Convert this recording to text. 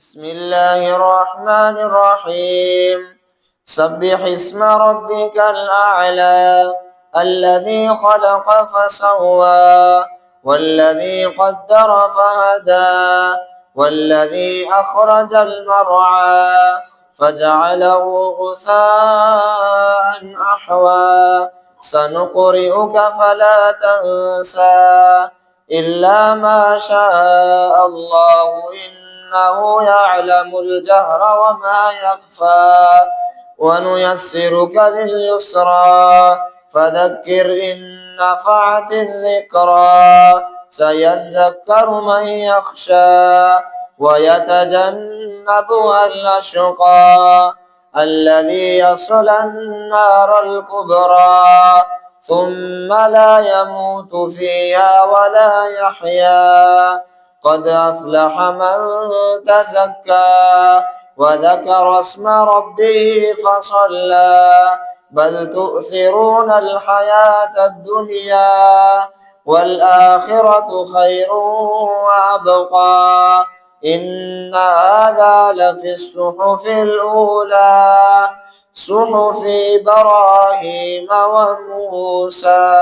بسم الله الرحمن الرحيم. سبح اسم ربك الأعلى الذي خلق فسوى والذي قدر فهدى والذي أخرج المرعى فجعله غثاء أحوى سنقرئك فلا تنسى إلا ما شاء الله إنه يعلم الجهر وما يخفى ونيسرك لليسرى فذكر إن نفعت الذكرى سيذكر من يخشى ويتجنبها الأشقى الذي يصلى النار الكبرى ثم لا يموت فيها ولا يحيا قد أفلح من تزكى وذكر اسم ربه فصلى بل تؤثرون الحياة الدنيا والآخرة خير وأبقى إن هذا لفي الصحف الأولى صحف إبراهيم وموسى.